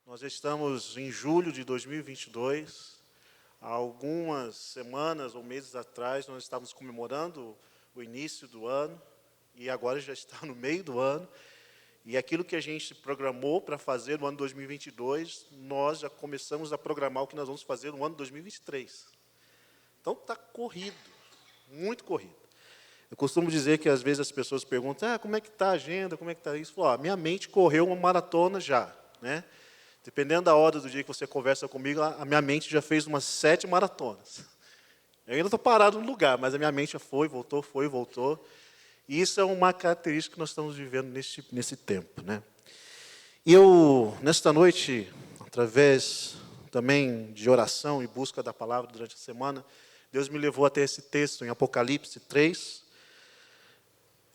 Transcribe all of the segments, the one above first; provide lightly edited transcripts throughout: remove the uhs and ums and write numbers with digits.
Nós estamos em julho de 2022. Há algumas semanas ou meses atrás, nós estávamos comemorando o início do ano, e agora já está no meio do ano. E aquilo que a gente programou para fazer no ano 2022, nós já começamos a programar o que nós vamos fazer no ano 2023. Então, está corrido, muito corrido. Eu costumo dizer que, às vezes, as pessoas perguntam, como é que está a agenda, como é que está isso? Eu falo, minha mente correu uma maratona já, né? Dependendo da hora do dia que você conversa comigo, a minha mente já fez umas 7 maratonas. Eu ainda estou parado no lugar, mas a minha mente já foi e voltou. E isso é uma característica que nós estamos vivendo nesse tempo, né? E eu, nesta noite, através também de oração e busca da palavra durante a semana, Deus me levou até esse texto em Apocalipse 3.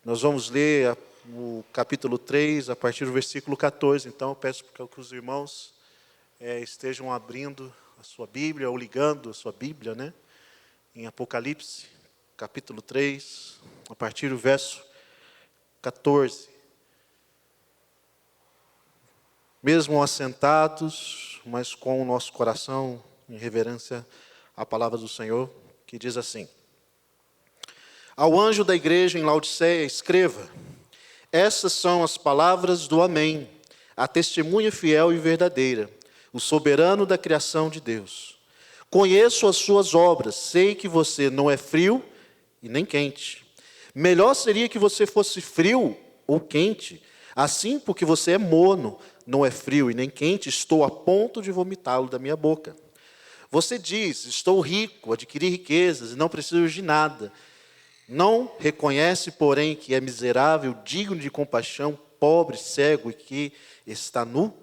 Nós vamos ler o capítulo 3, a partir do versículo 14. Então, eu peço que os irmãos estejam abrindo a sua Bíblia, ou ligando a sua Bíblia, né? Em Apocalipse, capítulo 3, a partir do verso 14. Mesmo assentados, mas com o nosso coração em reverência à palavra do Senhor, que diz assim: Ao anjo da igreja em Laodiceia, escreva: essas são as palavras do Amém, a testemunha fiel e verdadeira, o soberano da criação de Deus. Conheço as suas obras, sei que você não é frio e nem quente. Melhor seria que você fosse frio ou quente. Assim, porque você é morno, não é frio e nem quente, estou a ponto de vomitá-lo da minha boca. Você diz, estou rico, adquiri riquezas e não preciso de nada. Não reconhece, porém, que é miserável, digno de compaixão, pobre, cego e que está nu?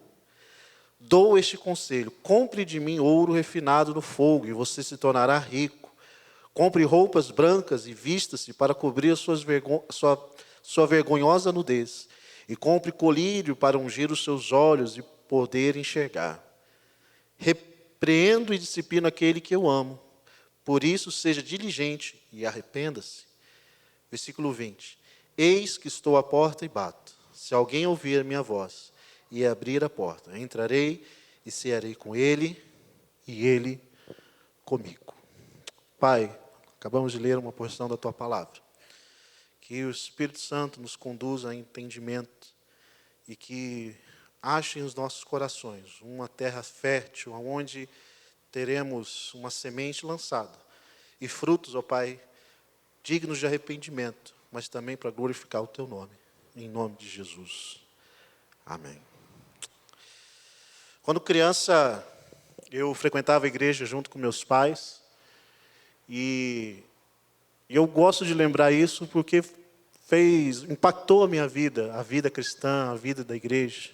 Dou este conselho: compre de mim ouro refinado no fogo, e você se tornará rico. Compre roupas brancas e vista-se para cobrir sua vergonhosa nudez. E compre colírio para ungir os seus olhos e poder enxergar. Repreendo e disciplino aquele que eu amo. Por isso, seja diligente e arrependa-se. Versículo 20. Eis que estou à porta e bato. Se alguém ouvir a minha voz e abrir a porta, entrarei e cearei com ele e ele comigo. Pai, acabamos de ler uma porção da Tua palavra. Que o Espírito Santo nos conduza a entendimento e que ache em os nossos corações uma terra fértil, onde teremos uma semente lançada e frutos, ó Pai, dignos de arrependimento, mas também para glorificar o Teu nome. Em nome de Jesus. Amém. Quando criança, eu frequentava a igreja junto com meus pais. E eu gosto de lembrar isso porque impactou a minha vida, a vida cristã, a vida da igreja.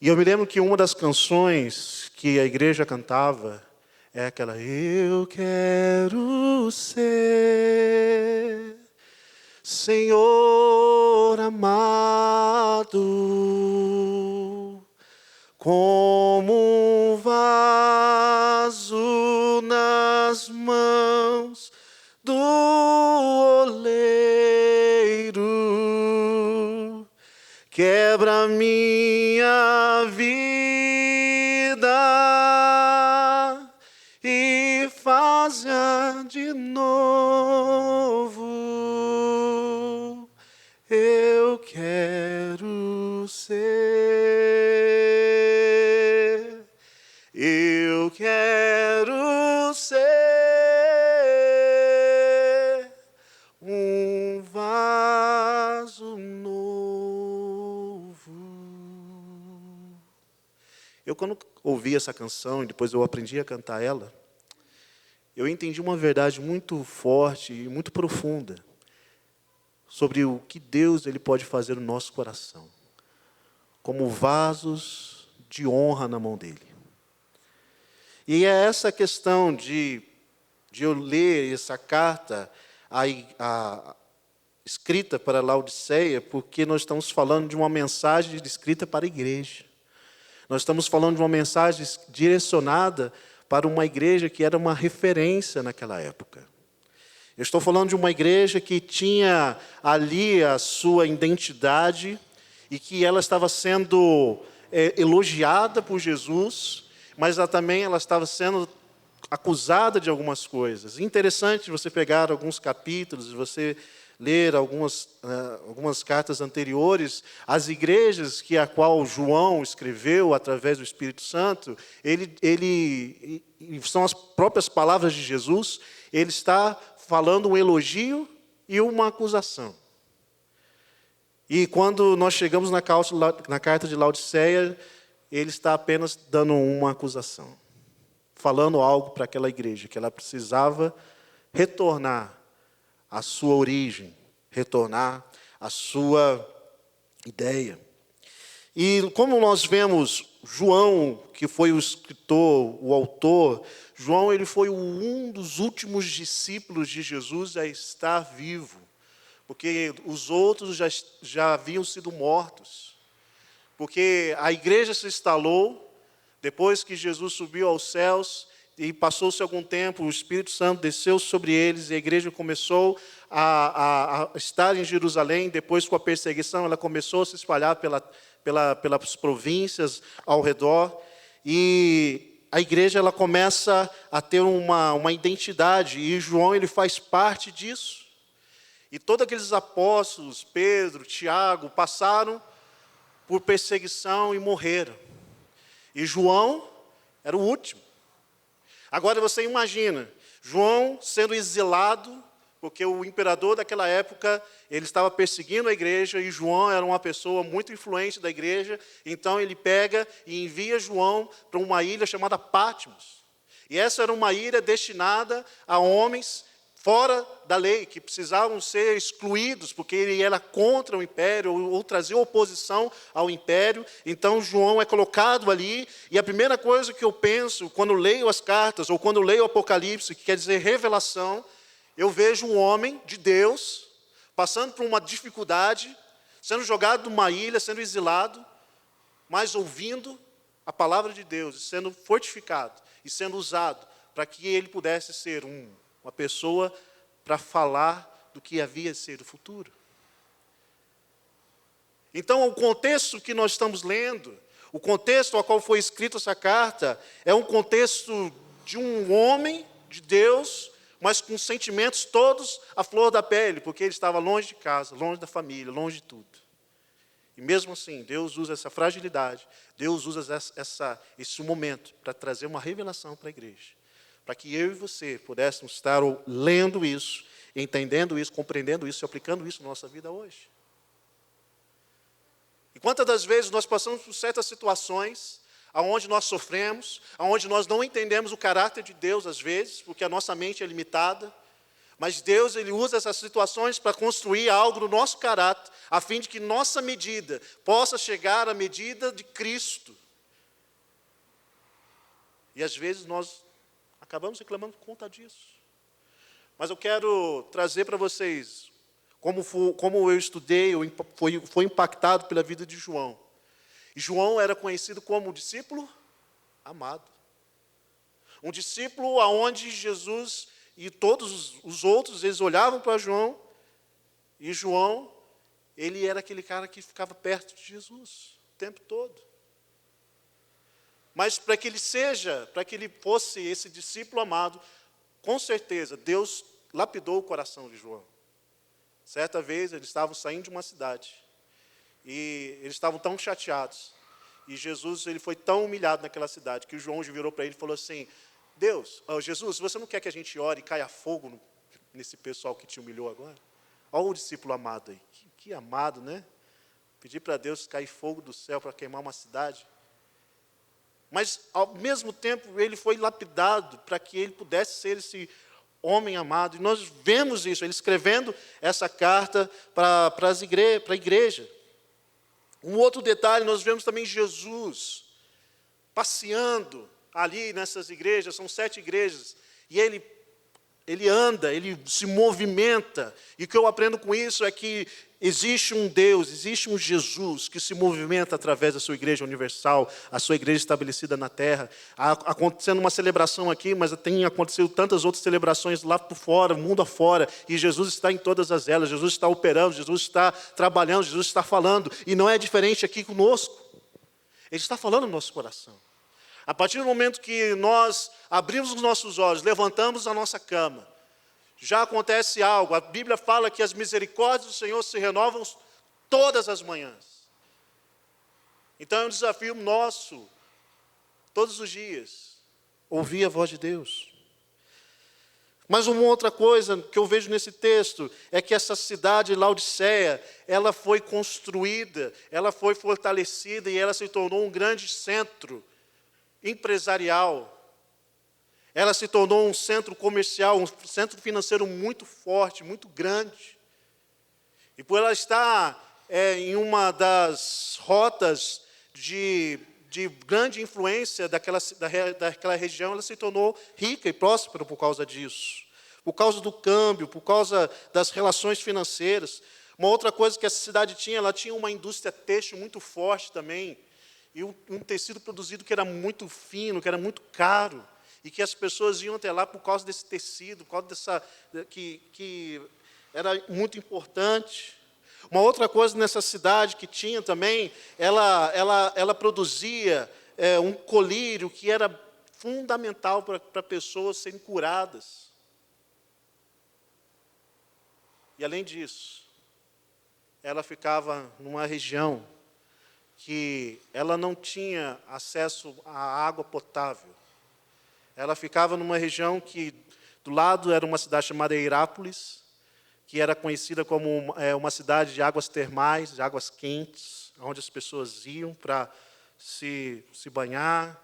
E eu me lembro que uma das canções que a igreja cantava é aquela: Eu quero ser Senhor amado, como um vaso nas mãos do oleiro, quebra minha vida e faz-a de novo. Eu quero ser, eu quero ser um vaso novo. Eu, quando ouvi essa canção e depois eu aprendi a cantar ela, eu entendi uma verdade muito forte e muito profunda sobre o que Deus ele pode fazer no nosso coração, como vasos de honra na mão dele. E é essa questão de eu ler essa carta escrita para Laodiceia, porque nós estamos falando de uma mensagem escrita para a igreja. Nós estamos falando de uma mensagem direcionada para uma igreja que era uma referência naquela época. Eu estou falando de uma igreja que tinha ali a sua identidade e que ela estava sendo elogiada por Jesus, mas ela estava sendo acusada de algumas coisas. Interessante você pegar alguns capítulos, você ler algumas cartas anteriores, as igrejas a qual João escreveu através do Espírito Santo, ele são as próprias palavras de Jesus, ele está falando um elogio e uma acusação. E quando nós chegamos na carta de Laodiceia, ele está apenas dando uma acusação, falando algo para aquela igreja, que ela precisava retornar à sua origem, retornar à sua ideia. E como nós vemos João, que foi o escritor, o autor, João ele foi um dos últimos discípulos de Jesus a estar vivo, porque os outros já haviam sido mortos. Porque a igreja se instalou, depois que Jesus subiu aos céus, e passou-se algum tempo, o Espírito Santo desceu sobre eles, e a igreja começou a estar em Jerusalém. Depois, com a perseguição, ela começou a se espalhar pelas províncias ao redor, e a igreja ela começa a ter uma identidade, e João ele faz parte disso. E todos aqueles apóstolos, Pedro, Tiago, passaram por perseguição e morreram. E João era o último. Agora você imagina, João sendo exilado, porque o imperador daquela época, ele estava perseguindo a igreja, e João era uma pessoa muito influente da igreja, então ele pega e envia João para uma ilha chamada Patmos. E essa era uma ilha destinada a homens fora da lei, que precisavam ser excluídos, porque ele era contra o império, ou trazia oposição ao império. Então, João é colocado ali, e a primeira coisa que eu penso, quando leio as cartas, ou quando leio o Apocalipse, que quer dizer revelação, eu vejo um homem de Deus, passando por uma dificuldade, sendo jogado numa ilha, sendo exilado, mas ouvindo a palavra de Deus, sendo fortificado, e sendo usado, para que ele pudesse ser uma pessoa para falar do que havia de ser o futuro. Então, o contexto que nós estamos lendo, o contexto ao qual foi escrita essa carta, é um contexto de um homem de Deus, mas com sentimentos todos à flor da pele, porque ele estava longe de casa, longe da família, longe de tudo. E mesmo assim, Deus usa essa fragilidade, Deus usa esse momento para trazer uma revelação para a igreja. Para que eu e você pudéssemos estar lendo isso, entendendo isso, compreendendo isso e aplicando isso na nossa vida hoje. E quantas das vezes nós passamos por certas situações, onde nós sofremos, onde nós não entendemos o caráter de Deus às vezes, porque a nossa mente é limitada, mas Deus ele usa essas situações para construir algo no nosso caráter, a fim de que nossa medida possa chegar à medida de Cristo. E às vezes nós acabamos reclamando por conta disso. Mas eu quero trazer para vocês como eu estudei, foi impactado pela vida de João. E João era conhecido como um discípulo amado. Um discípulo aonde Jesus e todos os outros, eles olhavam para João, e João, ele era aquele cara que ficava perto de Jesus o tempo todo. Mas para que ele fosse esse discípulo amado, com certeza, Deus lapidou o coração de João. Certa vez, eles estavam saindo de uma cidade, e eles estavam tão chateados, e Jesus ele foi tão humilhado naquela cidade, que o João virou para ele e falou assim, Jesus, você não quer que a gente ore e caia fogo nesse pessoal que te humilhou agora? Olha o discípulo amado aí, que amado, né? Pedir para Deus cair fogo do céu para queimar uma cidade. Mas, ao mesmo tempo, ele foi lapidado para que ele pudesse ser esse homem amado. E nós vemos isso, ele escrevendo essa carta para a igreja. Um outro detalhe, nós vemos também Jesus passeando ali nessas igrejas, são 7 igrejas, e ele anda, ele se movimenta. E o que eu aprendo com isso é que existe um Deus, existe um Jesus que se movimenta através da sua igreja universal, a sua igreja estabelecida na terra. Acontecendo uma celebração aqui, mas tem acontecido tantas outras celebrações lá por fora, mundo afora, e Jesus está em todas elas, Jesus está operando, Jesus está trabalhando, Jesus está falando, e não é diferente aqui conosco. Ele está falando no nosso coração. A partir do momento que nós abrimos os nossos olhos, levantamos a nossa cama, já acontece algo. A Bíblia fala que as misericórdias do Senhor se renovam todas as manhãs. Então é um desafio nosso, todos os dias, ouvir a voz de Deus. Mas uma outra coisa que eu vejo nesse texto é que essa cidade Laodiceia, ela foi construída, ela foi fortalecida e ela se tornou um grande centro empresarial. Ela se tornou um centro comercial, um centro financeiro muito forte, muito grande. E por ela estar em uma das rotas de grande influência daquela região, ela se tornou rica e próspera por causa disso. Por causa do câmbio, por causa das relações financeiras. Uma outra coisa que essa cidade tinha, ela tinha uma indústria têxtil muito forte também. E um tecido produzido que era muito fino, que era muito caro. E que as pessoas iam até lá por causa desse tecido, por causa que era muito importante. Uma outra coisa nessa cidade que tinha também, ela produzia um colírio que era fundamental para pessoas serem curadas. E, além disso, ela ficava numa região que ela não tinha acesso à água potável. Ela ficava numa região que, do lado, era uma cidade chamada Hierápolis, que era conhecida como uma cidade de águas termais, de águas quentes, onde as pessoas iam para se banhar,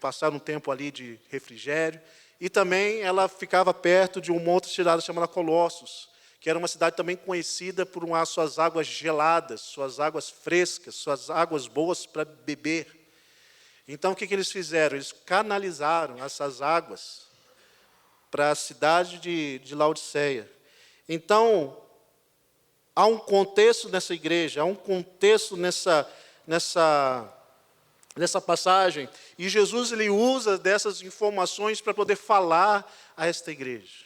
passar um tempo ali de refrigério. E também ela ficava perto de uma outra cidade chamada Colossos, que era uma cidade também conhecida por suas águas geladas, suas águas frescas, suas águas boas para beber. Então, o que eles fizeram? Eles canalizaram essas águas para a cidade de Laodiceia. Então, há um contexto nessa igreja, há um contexto nessa passagem, e Jesus ele usa dessas informações para poder falar a esta igreja,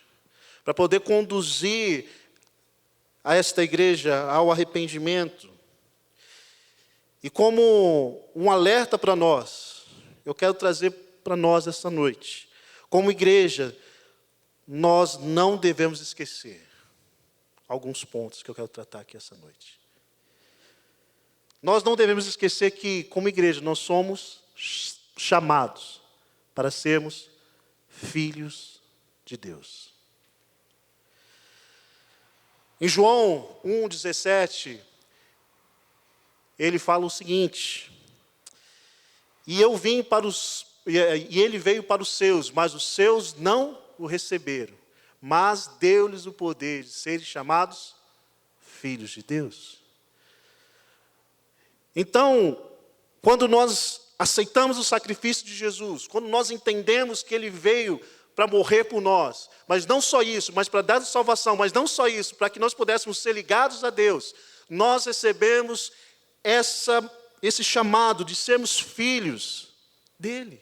para poder conduzir a esta igreja ao arrependimento. E como um alerta para nós, eu quero trazer para nós essa noite, como igreja, nós não devemos esquecer alguns pontos que eu quero tratar aqui essa noite. Nós não devemos esquecer que, como igreja, nós somos chamados para sermos filhos de Deus. Em João 1,17, ele fala o seguinte: e ele veio para os seus, mas os seus não o receberam, mas deu-lhes o poder de serem chamados filhos de Deus. Então, quando nós aceitamos o sacrifício de Jesus, quando nós entendemos que Ele veio para morrer por nós, mas não só isso, mas para dar salvação, mas não só isso, para que nós pudéssemos ser ligados a Deus, nós recebemos esse chamado de sermos filhos dEle.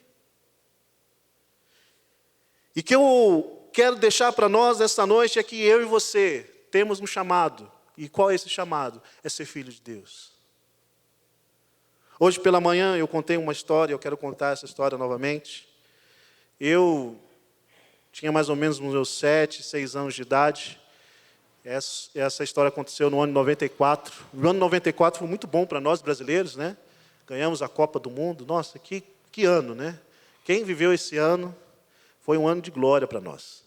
E que eu quero deixar para nós nesta noite é que eu e você temos um chamado. E qual é esse chamado? É ser filho de Deus. Hoje pela manhã eu contei uma história, eu quero contar essa história novamente. Eu tinha mais ou menos uns meus 7, 6 anos de idade. Essa história aconteceu no ano de 94. O ano de 94 foi muito bom para nós brasileiros, né? Ganhamos a Copa do Mundo. Nossa, que ano, né? Quem viveu esse ano foi um ano de glória para nós.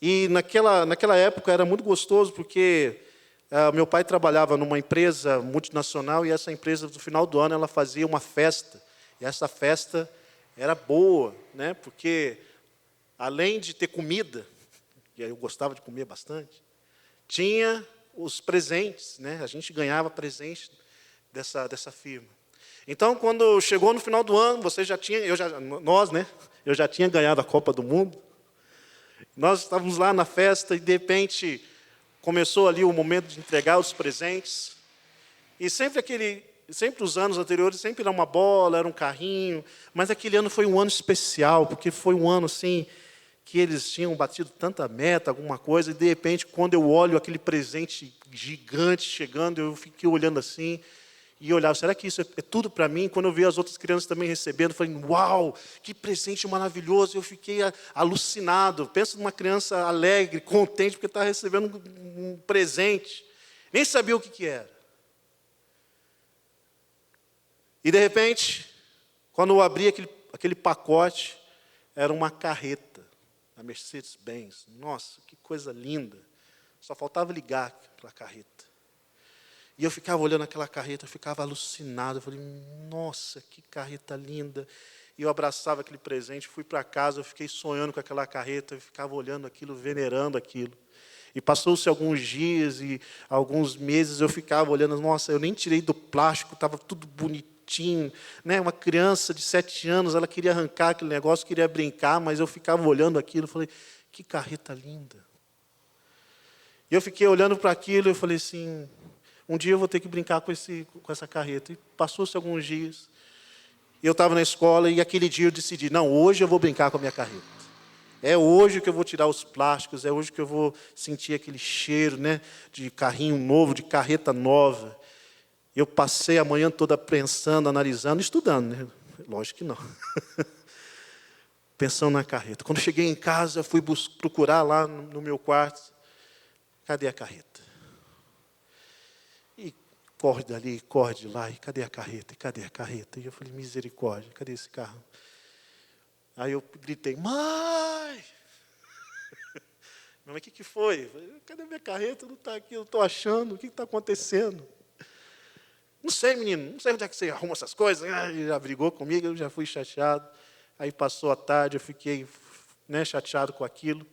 E naquela época era muito gostoso, porque meu pai trabalhava numa empresa multinacional, e essa empresa, no final do ano, ela fazia uma festa. E essa festa era boa, né? Porque, além de ter comida, e eu gostava de comer bastante, tinha os presentes, né? A gente ganhava presente dessa firma. Então, quando chegou no final do ano, eu já tinha ganhado a Copa do Mundo. Nós estávamos lá na festa e, de repente, começou ali o momento de entregar os presentes. E sempre os anos anteriores, sempre era uma bola, era um carrinho, mas aquele ano foi um ano especial, porque foi um ano assim que eles tinham batido tanta meta, alguma coisa, e de repente, quando eu olho aquele presente gigante chegando, eu fiquei olhando assim, E eu olhava, será que isso é tudo para mim? Quando eu vi as outras crianças também recebendo, eu falei, uau, que presente maravilhoso. Eu fiquei alucinado. Pensa numa criança alegre, contente, porque está recebendo um presente. Nem sabia o que era. E, de repente, quando eu abri aquele pacote, era uma carreta, a Mercedes-Benz. Nossa, que coisa linda. Só faltava ligar aquela carreta. E eu ficava olhando aquela carreta, eu ficava alucinado. Eu falei, nossa, que carreta linda. E eu abraçava aquele presente, fui para casa, eu fiquei sonhando com aquela carreta, eu ficava olhando aquilo, venerando aquilo. E passou-se alguns dias e alguns meses, eu ficava olhando, nossa, eu nem tirei do plástico, estava tudo bonitinho. Né? Uma criança de 7 anos, ela queria arrancar aquele negócio, queria brincar, mas eu ficava olhando aquilo, falei, que carreta linda. E eu fiquei olhando para aquilo, e eu falei assim, um dia eu vou ter que brincar com essa carreta. E passou-se alguns dias. Eu estava na escola e aquele dia eu decidi, não, hoje eu vou brincar com a minha carreta. É hoje que eu vou tirar os plásticos, é hoje que eu vou sentir aquele cheiro, né, de carrinho novo, de carreta nova. Eu passei a manhã toda pensando, analisando, estudando. Né? Lógico que não. Pensando na carreta. Quando cheguei em casa, fui procurar lá no meu quarto. Cadê a carreta? E corre dali, corre de lá, e cadê a carreta? E cadê a carreta? E eu falei, misericórdia, cadê esse carro? Aí eu gritei, mãe! Mas o que foi? Eu falei, cadê a minha carreta? Não está aqui, eu estou achando, o que está acontecendo? Não sei, menino, não sei onde é que você arruma essas coisas. Ele já brigou comigo, eu já fui chateado. Aí passou a tarde, eu fiquei, né, chateado com aquilo.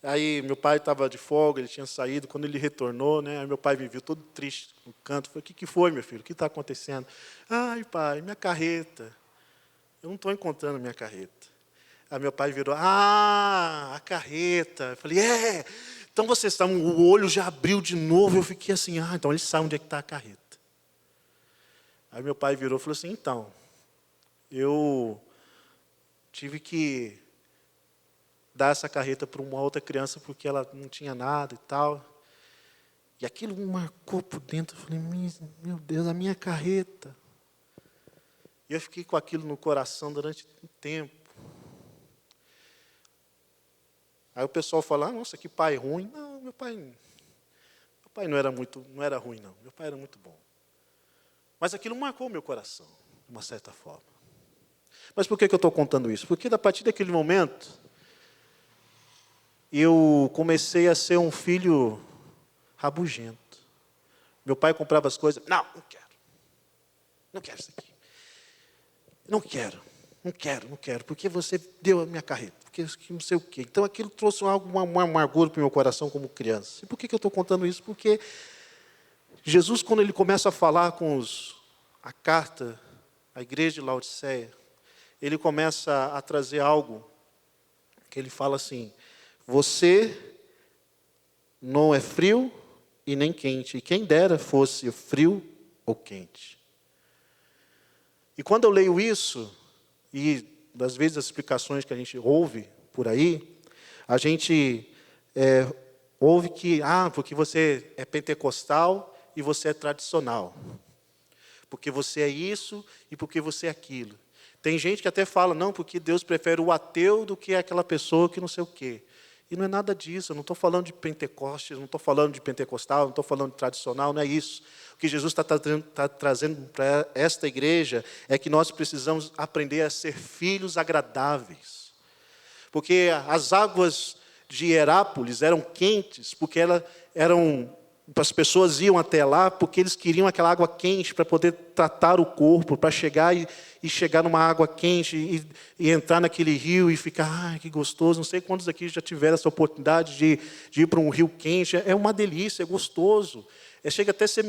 Aí meu pai estava de folga, ele tinha saído. Quando ele retornou, né, aí meu pai me viu todo triste no canto. Falei, o que foi, meu filho? O que está acontecendo? Ai, pai, minha carreta. Eu não estou encontrando minha carreta. Aí meu pai virou, a carreta. Eu falei, então vocês estavam, o olho já abriu de novo. Eu fiquei assim, então eles sabem onde é que está a carreta. Aí meu pai virou e falou assim, então, eu tive que dar essa carreta para uma outra criança porque ela não tinha nada e tal. E aquilo me marcou por dentro. Eu falei, meu Deus, a minha carreta. E eu fiquei com aquilo no coração durante um tempo. Aí o pessoal fala, nossa, que pai ruim. Não, meu pai não era ruim, não. Meu pai era muito bom. Mas aquilo marcou meu coração, de uma certa forma. Mas por que eu estou contando isso? Porque a partir daquele momento, eu comecei a ser um filho rabugento. Meu pai comprava as coisas, não quero. Não quero isso aqui. Não quero, porque você deu a minha carreta, porque não sei o quê. Então, aquilo trouxe uma amargura para o meu coração como criança. E por que eu estou contando isso? Porque Jesus, quando ele começa a falar com a carta à igreja de Laodiceia, ele começa a trazer algo que ele fala assim, você não é frio e nem quente, e quem dera fosse frio ou quente. E quando eu leio isso, e das vezes as explicações que a gente ouve por aí, a gente ouve que, porque você é pentecostal e você é tradicional. Porque você é isso e porque você é aquilo. Tem gente que até fala, não, porque Deus prefere o ateu do que aquela pessoa que não sei o quê. E não é nada disso, eu não estou falando de Pentecostes, não estou falando de pentecostal, não estou falando de tradicional, não é isso. O que Jesus está trazendo para esta igreja é que nós precisamos aprender a ser filhos agradáveis. Porque as águas de Herápolis eram quentes, porque as pessoas iam até lá porque eles queriam aquela água quente para poder tratar o corpo, para chegar e chegar numa água quente e entrar naquele rio e ficar, que gostoso. Não sei quantos aqui já tiveram essa oportunidade de ir para um rio quente. É uma delícia, é gostoso. Chega até a ser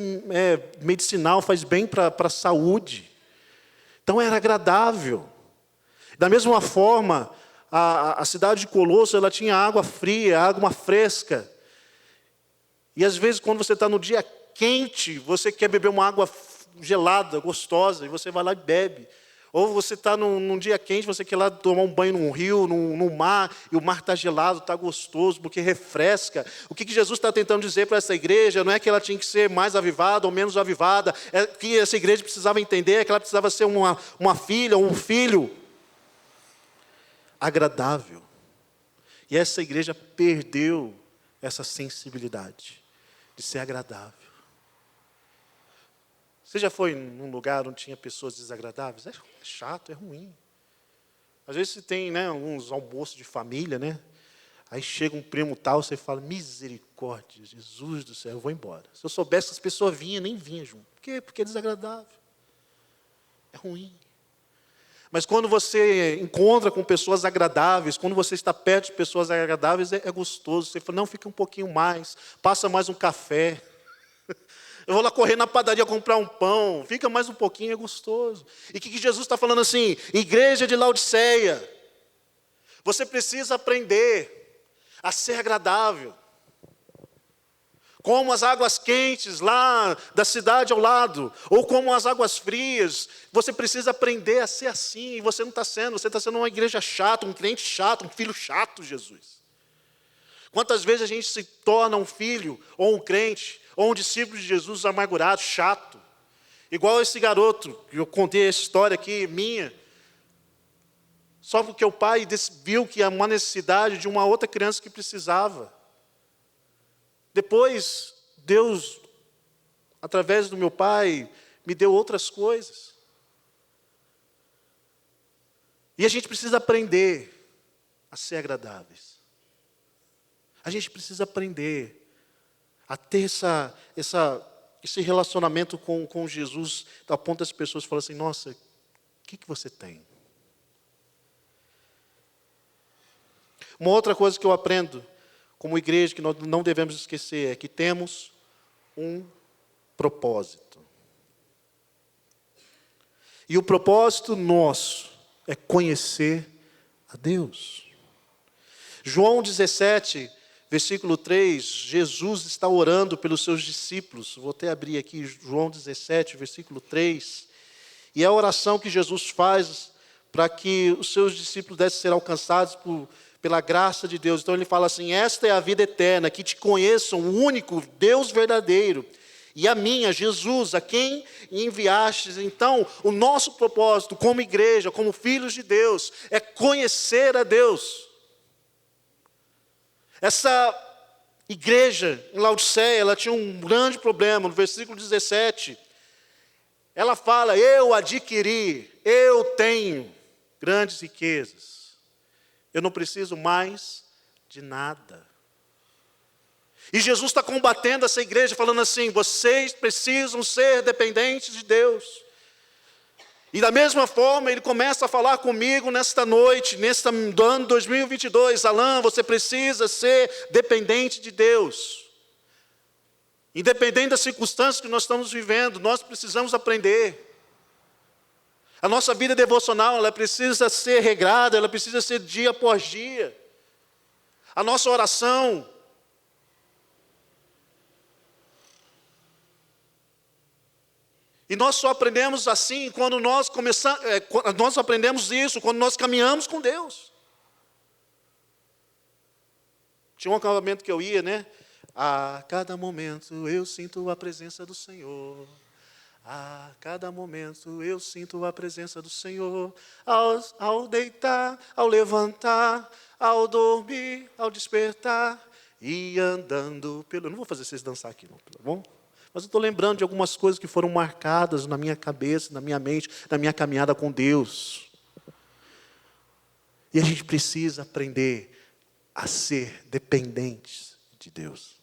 medicinal, faz bem para a saúde. Então era agradável. Da mesma forma, a cidade de Colosso, ela tinha água fria, água fresca. E às vezes, quando você está no dia quente, você quer beber uma água gelada, gostosa, e você vai lá e bebe. Ou você está num dia quente, você quer ir lá tomar um banho num rio, num mar, e o mar está gelado, está gostoso, porque refresca. O que Jesus está tentando dizer para essa igreja não é que ela tinha que ser mais avivada ou menos avivada, é que essa igreja precisava entender é que ela precisava ser uma filha ou um filho agradável. E essa igreja perdeu essa sensibilidade de ser agradável. Você já foi num lugar onde tinha pessoas desagradáveis? É chato, é ruim. Às vezes você tem, né, uns almoços de família, né? Aí chega um primo tal, você fala, misericórdia, Jesus do céu, eu vou embora. Se eu soubesse que as pessoas vinham, nem vinha junto. Por quê? Porque é desagradável. É ruim. Mas quando você encontra com pessoas agradáveis, quando você está perto de pessoas agradáveis, é gostoso. Você fala, não, fica um pouquinho mais, passa mais um café. Eu vou lá correr na padaria comprar um pão, fica mais um pouquinho, é gostoso. E o que Jesus está falando assim? Igreja de Laodiceia, você precisa aprender a ser agradável. Como as águas quentes lá da cidade ao lado, ou como as águas frias, você precisa aprender a ser assim, e você não está sendo, você está sendo uma igreja chata, um crente chato, um filho chato, Jesus. Quantas vezes a gente se torna um filho, ou um crente, ou um discípulo de Jesus amargurado, chato. Igual esse garoto, que eu contei essa história aqui, minha. Só porque o pai viu que há uma necessidade de uma outra criança que precisava. Depois, Deus, através do meu pai, me deu outras coisas. E a gente precisa aprender a ser agradáveis. A gente precisa aprender a ter esse relacionamento com Jesus, a ponto das pessoas falarem assim, nossa, o que você tem? Uma outra coisa que eu aprendo, como igreja, que nós não devemos esquecer, é que temos um propósito. E o propósito nosso é conhecer a Deus. João 17, versículo 3, Jesus está orando pelos seus discípulos. Vou até abrir aqui João 17, versículo 3. E é a oração que Jesus faz para que os seus discípulos devem ser alcançados pela graça de Deus. Então ele fala assim, esta é a vida eterna, que te conheçam o único Deus verdadeiro, e a minha, Jesus, a quem enviastes. Então, o nosso propósito como igreja, como filhos de Deus, é conhecer a Deus. Essa igreja em Laodiceia, ela tinha um grande problema. No versículo 17, ela fala, eu adquiri, eu tenho grandes riquezas. Eu não preciso mais de nada. E Jesus está combatendo essa igreja, falando assim, vocês precisam ser dependentes de Deus. E da mesma forma, ele começa a falar comigo nesta noite, neste ano 2022, Alan, você precisa ser dependente de Deus. Independente das circunstâncias que nós estamos vivendo, nós precisamos aprender. A nossa vida devocional, ela precisa ser regrada, ela precisa ser dia após dia. A nossa oração. E nós só aprendemos assim quando nós nós aprendemos isso quando nós caminhamos com Deus. Tinha um acampamento que eu ia, né? A cada momento eu sinto a presença do Senhor. A cada momento eu sinto a presença do Senhor. Ao deitar, ao levantar, ao dormir, ao despertar e andando pelo... Eu não vou fazer vocês dançar aqui, não, tá bom? Mas eu estou lembrando de algumas coisas que foram marcadas na minha cabeça, na minha mente, na minha caminhada com Deus. E a gente precisa aprender a ser dependentes de Deus.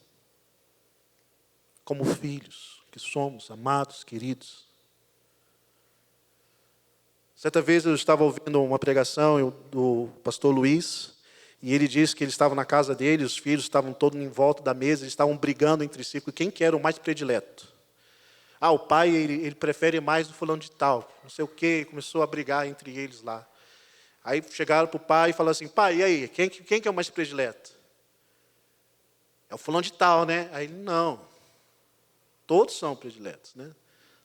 Como filhos que somos, amados, queridos. Certa vez eu estava ouvindo uma pregação do pastor Luiz, e ele disse que ele estava na casa dele, os filhos estavam todos em volta da mesa, eles estavam brigando entre si, quem que era o mais predileto? O pai, ele prefere mais o fulano de tal, não sei o quê, começou a brigar entre eles lá. Aí chegaram para o pai e falaram assim, pai, e aí, quem que é o mais predileto? É o fulano de tal, né? Aí ele, não, todos são prediletos, né?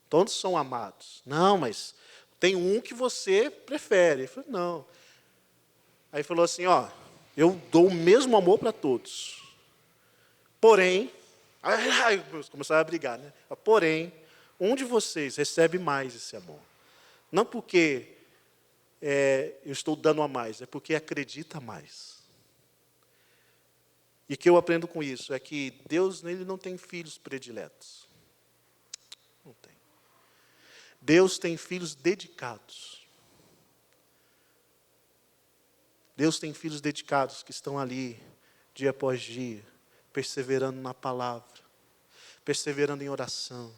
Todos são amados. Não, mas Tem um que você prefere. Ele falou, não. Aí falou assim, ó, eu dou o mesmo amor para todos. Porém, começaram a brigar, né? Porém, um de vocês recebe mais esse amor. Não porque eu estou dando a mais, é porque acredita mais. E o que eu aprendo com isso é que Deus nele não tem filhos prediletos. Não tem. Deus tem filhos dedicados. Deus tem filhos dedicados que estão ali, dia após dia, perseverando na palavra, perseverando em oração.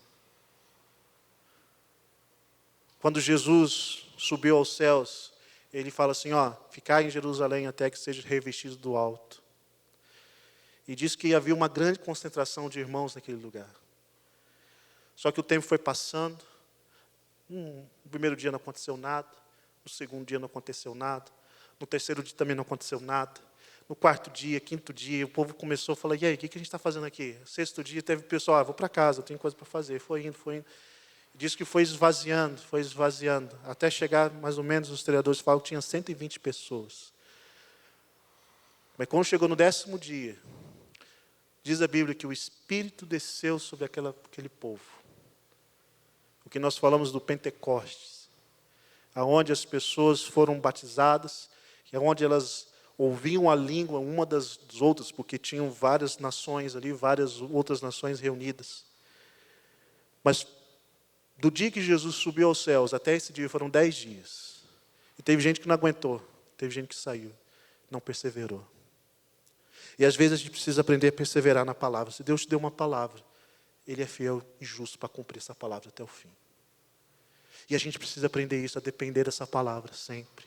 Quando Jesus subiu aos céus, ele fala assim, ó, ficai em Jerusalém até que seja revestido do alto. E diz que havia uma grande concentração de irmãos naquele lugar. Só que o tempo foi passando, no primeiro dia não aconteceu nada, no segundo dia não aconteceu nada, no terceiro dia também não aconteceu nada, no quarto dia, quinto dia, o povo começou a falar, e aí, o que a gente está fazendo aqui? Sexto dia teve pessoal, vou para casa, eu tenho coisa para fazer, foi indo. Diz que foi esvaziando, até chegar, mais ou menos, os historiadores falam que tinha 120 pessoas. Mas quando chegou no 10º dia, diz a Bíblia que o Espírito desceu sobre aquele povo. O que nós falamos do Pentecostes, aonde as pessoas foram batizadas, onde elas ouviam a língua uma das outras, porque tinham várias nações ali, várias outras nações reunidas. Mas do dia que Jesus subiu aos céus até esse dia foram 10 dias. E teve gente que não aguentou, teve gente que saiu, não perseverou. E às vezes a gente precisa aprender a perseverar na palavra. Se Deus te deu uma palavra, Ele é fiel e justo para cumprir essa palavra até o fim. E a gente precisa aprender isso, a depender dessa palavra sempre.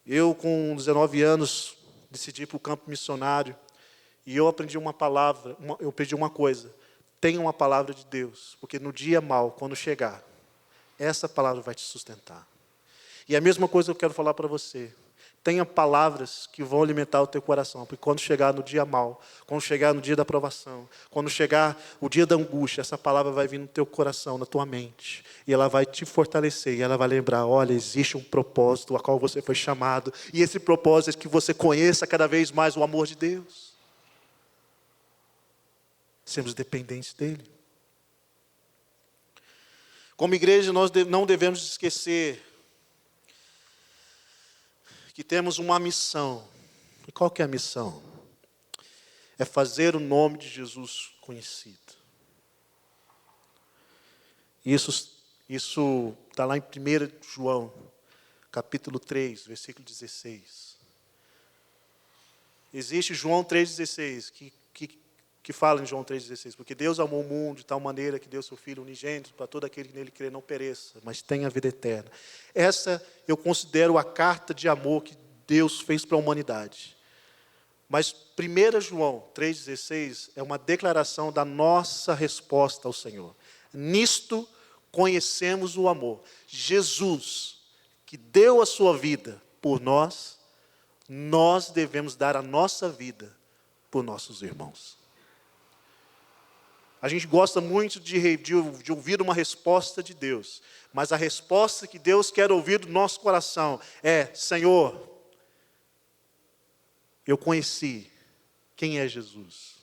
Eu, com 19 anos, decidi ir para o campo missionário. E eu aprendi uma palavra, eu aprendi uma coisa. Tenha uma palavra de Deus, porque no dia mau, quando chegar, essa palavra vai te sustentar. E a mesma coisa eu quero falar para você. Tenha palavras que vão alimentar o teu coração, porque quando chegar no dia mau, quando chegar no dia da provação, quando chegar o dia da angústia, essa palavra vai vir no teu coração, na tua mente, e ela vai te fortalecer, e ela vai lembrar, olha, existe um propósito a qual você foi chamado, e esse propósito é que você conheça cada vez mais o amor de Deus. Sermos dependentes dEle. Como igreja, nós não devemos esquecer que temos uma missão. E qual que é a missão? É fazer o nome de Jesus conhecido. Isso está lá em 1 João, capítulo 3, versículo 16. Existe João 3,16, que fala em João 3,16, porque Deus amou o mundo de tal maneira que deu seu Filho unigênito para todo aquele que nele crê não pereça, mas tenha a vida eterna. Essa eu considero a carta de amor que Deus fez para a humanidade. Mas 1 João 3,16 é uma declaração da nossa resposta ao Senhor. Nisto conhecemos o amor. Jesus, que deu a sua vida por nós, nós devemos dar a nossa vida por nossos irmãos. A gente gosta muito de ouvir uma resposta de Deus. Mas a resposta que Deus quer ouvir do nosso coração é, Senhor, eu conheci quem é Jesus.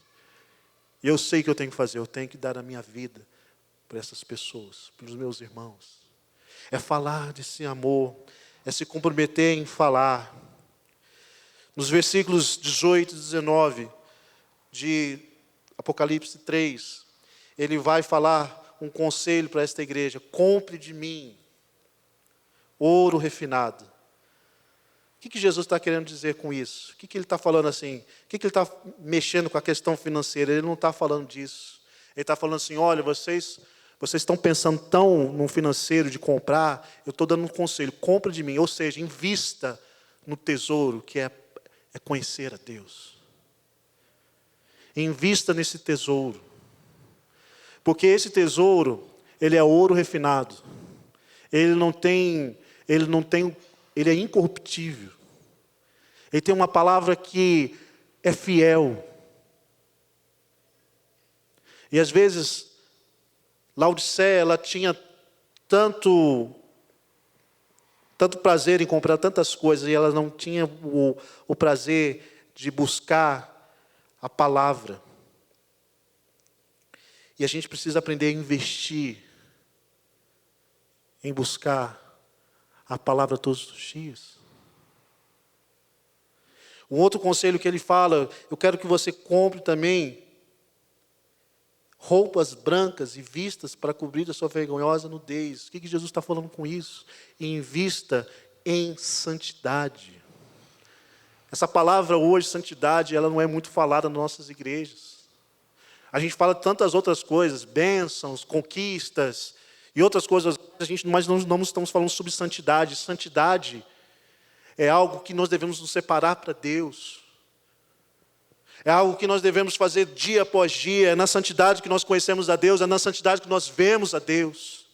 E eu sei o que eu tenho que fazer. Eu tenho que dar a minha vida para essas pessoas, para os meus irmãos. É falar desse amor, é se comprometer em falar. Nos versículos 18 e 19 de Apocalipse 3, ele vai falar um conselho para esta igreja. Compre de mim ouro refinado. O que Jesus está querendo dizer com isso? O que ele está falando assim? O que ele está mexendo com a questão financeira? Ele não está falando disso. Ele está falando assim, olha, vocês estão pensando tão no financeiro de comprar, eu estou dando um conselho, compre de mim. Ou seja, invista no tesouro, que é conhecer a Deus. Invista nesse tesouro. Porque esse tesouro, ele é ouro refinado. Ele é incorruptível. Ele tem uma palavra que é fiel. E às vezes, Laodiceia, ela tinha tanto prazer em comprar tantas coisas e ela não tinha o prazer de buscar a palavra. E a gente precisa aprender a investir em buscar a palavra todos os dias. Um outro conselho que ele fala, eu quero que você compre também roupas brancas e vistas para cobrir a sua vergonhosa nudez. O que Jesus está falando com isso? Invista em santidade. Essa palavra hoje, santidade, ela não é muito falada nas nossas igrejas. A gente fala de tantas outras coisas, bênçãos, conquistas e outras coisas, mas não estamos falando sobre santidade. Santidade é algo que nós devemos nos separar para Deus. É algo que nós devemos fazer dia após dia. É na santidade que nós conhecemos a Deus. É na santidade que nós vemos a Deus.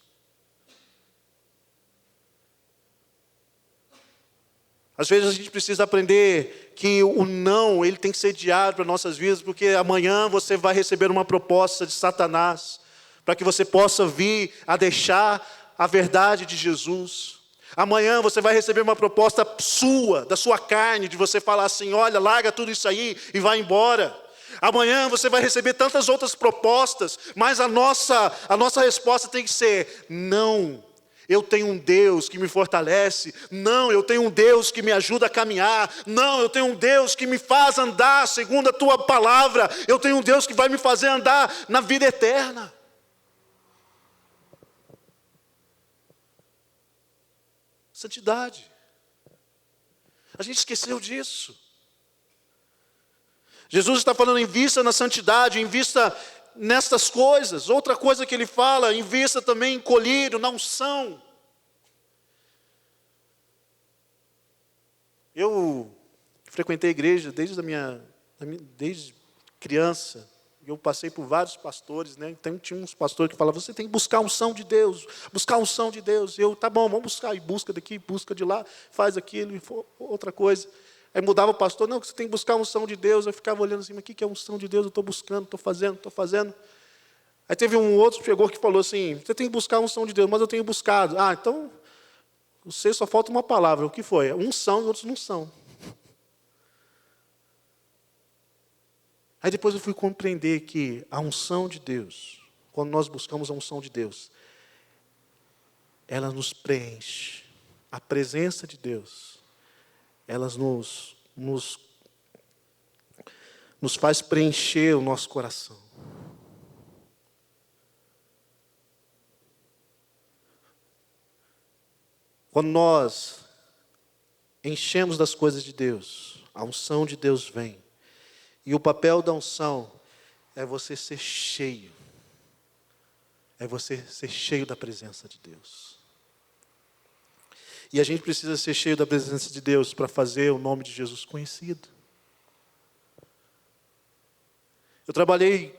Às vezes a gente precisa aprender que o não, ele tem que ser diário para nossas vidas, porque amanhã você vai receber uma proposta de Satanás, para que você possa vir a deixar a verdade de Jesus. Amanhã você vai receber uma proposta sua, da sua carne, de você falar assim, olha, larga tudo isso aí e vai embora. Amanhã você vai receber tantas outras propostas, mas a nossa resposta tem que ser, não. Eu tenho um Deus que me fortalece. Não, eu tenho um Deus que me ajuda a caminhar. Não, eu tenho um Deus que me faz andar segundo a tua palavra. Eu tenho um Deus que vai me fazer andar na vida eterna. Santidade. A gente esqueceu disso. Jesus está falando, invista na santidade, invista nestas coisas. Outra coisa que ele fala, invista também em colírio, na unção. Eu frequentei a igreja desde criança. Eu passei por vários pastores, né? Então tinha uns pastores que falavam, você tem que buscar a unção de Deus, buscar a unção de Deus. Eu, tá bom, vamos buscar, e busca daqui, busca de lá, faz aquilo, e outra coisa. Aí mudava o pastor, não, você tem que buscar a unção de Deus. Eu ficava olhando assim, mas o que é a unção de Deus? Eu estou buscando, estou fazendo. Aí teve um outro que chegou que falou assim, você tem que buscar a unção de Deus, mas eu tenho buscado. Ah, então, você só falta uma palavra. O que foi? Uns são e outros não são. Aí depois eu fui compreender que a unção de Deus, quando nós buscamos a unção de Deus, ela nos preenche. A presença de Deus, ela nos faz preencher o nosso coração. Quando nós enchemos das coisas de Deus, a unção de Deus vem. E o papel da unção é você ser cheio. É você ser cheio da presença de Deus. E a gente precisa ser cheio da presença de Deus para fazer o nome de Jesus conhecido. Eu trabalhei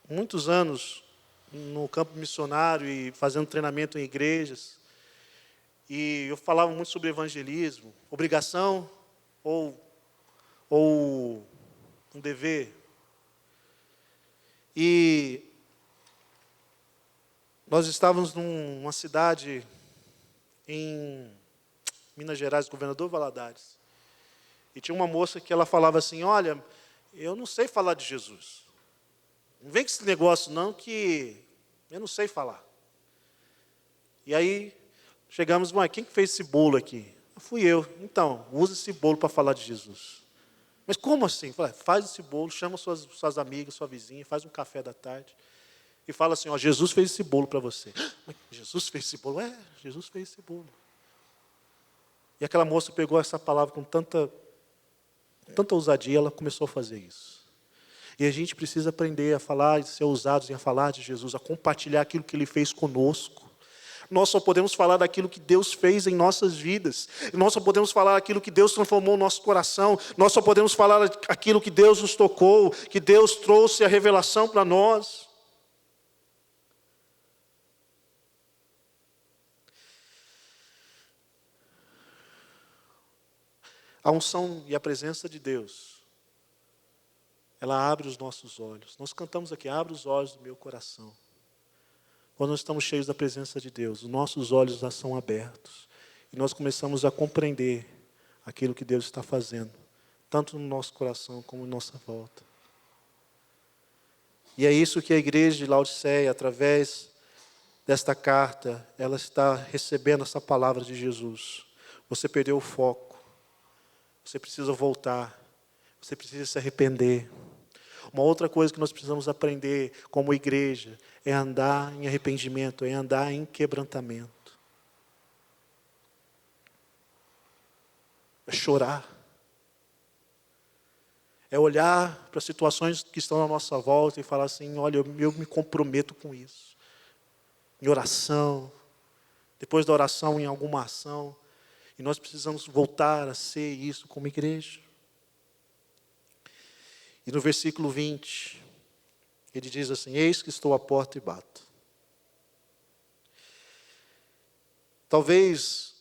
muitos anos no campo missionário e fazendo treinamento em igrejas. E eu falava muito sobre evangelismo, obrigação ou um dever. E nós estávamos numa cidade em Minas Gerais, Governador Valadares. E tinha uma moça que ela falava assim, olha, eu não sei falar de Jesus. Não vem com esse negócio não, que eu não sei falar. E aí, chegamos, mãe, quem que fez esse bolo aqui? Fui eu. Então, usa esse bolo para falar de Jesus. Mas como assim? Falei, faz esse bolo, chama suas amigas, sua vizinha, faz um café da tarde. E fala assim, ó, Jesus fez esse bolo para você. Mas Jesus fez esse bolo? É, Jesus fez esse bolo. E aquela moça pegou essa palavra com tanta ousadia, ela começou a fazer isso. E a gente precisa aprender a falar, a ser ousados em a falar de Jesus, a compartilhar aquilo que Ele fez conosco. Nós só podemos falar daquilo que Deus fez em nossas vidas. Nós só podemos falar aquilo que Deus transformou no nosso coração. Nós só podemos falar aquilo que Deus nos tocou, que Deus trouxe a revelação para nós. A unção e a presença de Deus, ela abre os nossos olhos. Nós cantamos aqui, abre os olhos do meu coração. quando nós estamos cheios da presença de Deus, os nossos olhos já são abertos. E nós começamos a compreender aquilo que Deus está fazendo, tanto no nosso coração como em nossa volta. E é isso que a igreja de Laodiceia, através desta carta, ela está recebendo essa palavra de Jesus. Você perdeu o foco. Você precisa voltar. Você precisa se arrepender. Uma outra coisa que nós precisamos aprender como igreja é andar em arrependimento, é andar em quebrantamento. É chorar. É olhar para as situações que estão à nossa volta e falar assim, olha, eu me comprometo com isso. Em oração, depois da oração em alguma ação. E nós precisamos voltar a ser isso como igreja. E no versículo 20, ele diz assim, eis que estou à porta e bato. Talvez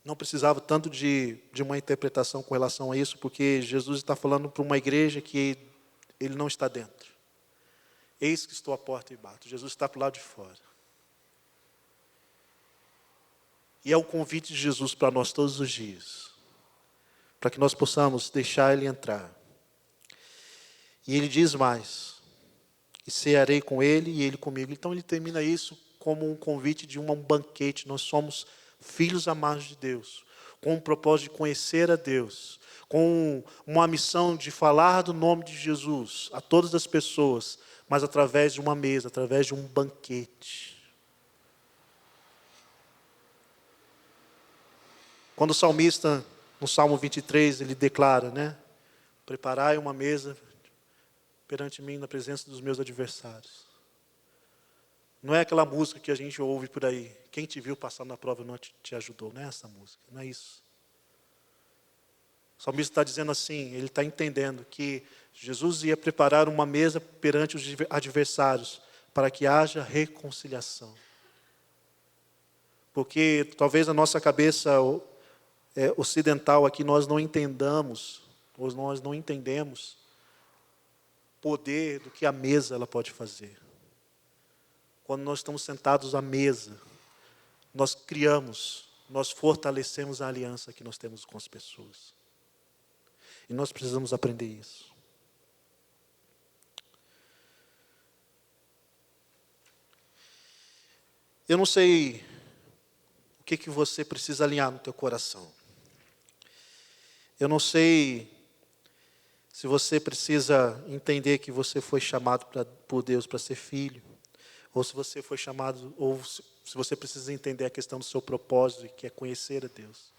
não precisava tanto de uma interpretação com relação a isso, porque Jesus está falando para uma igreja que ele não está dentro. Eis que estou à porta e bato. Jesus está para o lado de fora. E é o convite de Jesus para nós todos os dias, para que nós possamos deixar Ele entrar. E Ele diz mais, e cearei com Ele e Ele comigo. Então Ele termina isso como um convite de um banquete. Nós somos filhos amados de Deus, com o propósito de conhecer a Deus, com uma missão de falar do nome de Jesus a todas as pessoas, mas através de uma mesa, através de um banquete. Quando o salmista, no Salmo 23, ele declara, né? Preparai uma mesa perante mim na presença dos meus adversários. Não é aquela música que a gente ouve por aí. Quem te viu passar na prova não te ajudou. Não é essa música, não é isso. O salmista está dizendo assim, ele está entendendo que Jesus ia preparar uma mesa perante os adversários para que haja reconciliação. Porque talvez a nossa cabeça ocidental aqui nós não entendamos, ou nós não entendemos o poder do que a mesa ela pode fazer. Quando nós estamos sentados à mesa, nós criamos, nós fortalecemos a aliança que nós temos com as pessoas. E nós precisamos aprender isso. Eu não sei o que você precisa alinhar no teu coração. Eu não sei se você precisa entender que você foi chamado por Deus para ser filho, ou se você foi chamado, ou se você precisa entender a questão do seu propósito, que é conhecer a Deus,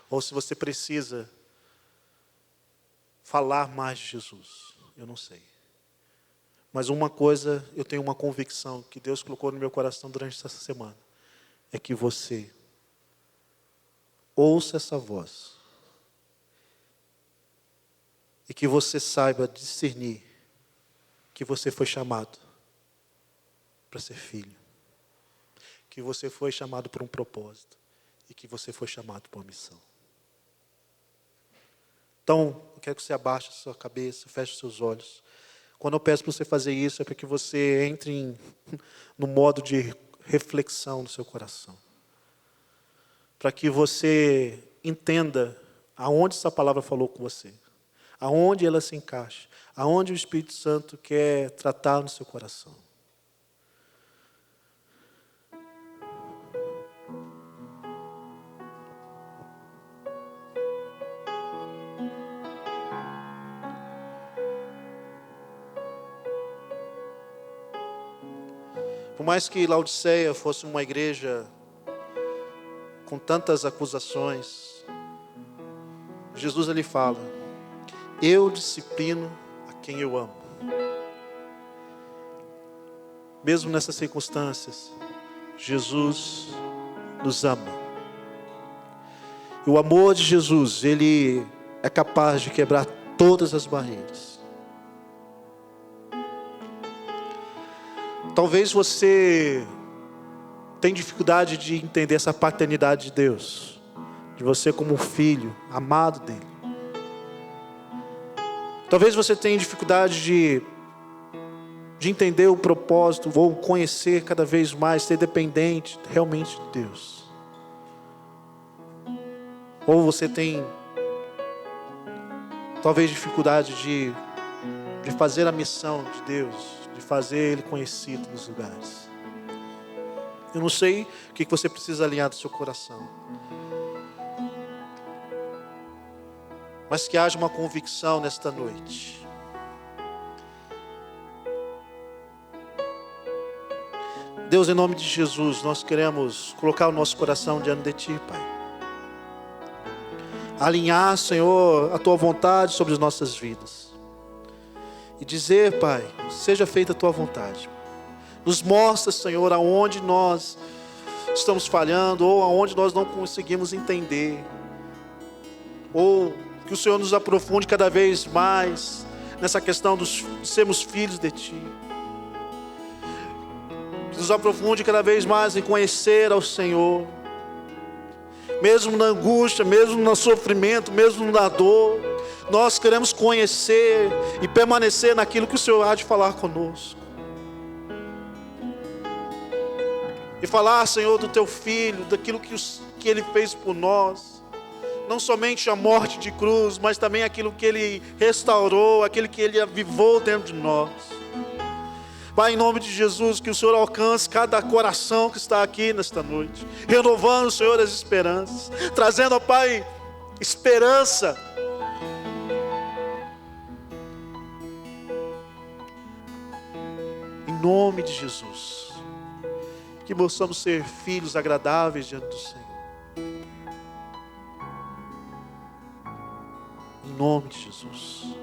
ou se você precisa falar mais de Jesus. Eu não sei. Mas uma coisa, eu tenho uma convicção que Deus colocou no meu coração durante essa semana, é que você ouça essa voz e que você saiba discernir que você foi chamado para ser filho, que você foi chamado por um propósito e que você foi chamado por uma missão. Então, eu quero que você abaixe a sua cabeça, feche os seus olhos. Quando eu peço para você fazer isso, é para que você entre no modo de reflexão no seu coração. Para que você entenda aonde essa palavra falou com você. Aonde ela se encaixa. Aonde o Espírito Santo quer tratar no seu coração. Por mais que Laodiceia fosse uma igreja com tantas acusações, Jesus ele fala, eu disciplino a quem eu amo. Mesmo nessas circunstâncias, Jesus nos ama. E o amor de Jesus, ele é capaz de quebrar todas as barreiras. Talvez você tenha dificuldade de entender essa paternidade de Deus, de você como filho amado dele. Talvez você tenha dificuldade de de entender o propósito, ou conhecer cada vez mais, ser dependente realmente de Deus. Ou você tem talvez dificuldade de fazer a missão de Deus, de fazer Ele conhecido nos lugares. Eu não sei o que você precisa alinhar do seu coração, mas que haja uma convicção nesta noite. Deus, em nome de Jesus, nós queremos colocar o nosso coração diante de Ti, Pai. Alinhar, Senhor, a Tua vontade sobre as nossas vidas. E dizer, Pai, seja feita a Tua vontade. Nos mostra, Senhor, aonde nós estamos falhando, ou aonde nós não conseguimos entender. Ou que o Senhor nos aprofunde cada vez mais nessa questão de sermos filhos de Ti. Nos aprofunde cada vez mais em conhecer ao Senhor. Mesmo na angústia, mesmo no sofrimento, mesmo na dor, nós queremos conhecer e permanecer naquilo que o Senhor há de falar conosco. E falar, Senhor, do Teu Filho, daquilo que Ele fez por nós. Não somente a morte de cruz, mas também aquilo que Ele restaurou, aquilo que Ele avivou dentro de nós. Pai, em nome de Jesus, que o Senhor alcance cada coração que está aqui nesta noite, renovando, Senhor, as esperanças, trazendo, ó Pai, esperança. Em nome de Jesus, que possamos ser filhos agradáveis diante do Senhor. Em nome de Jesus.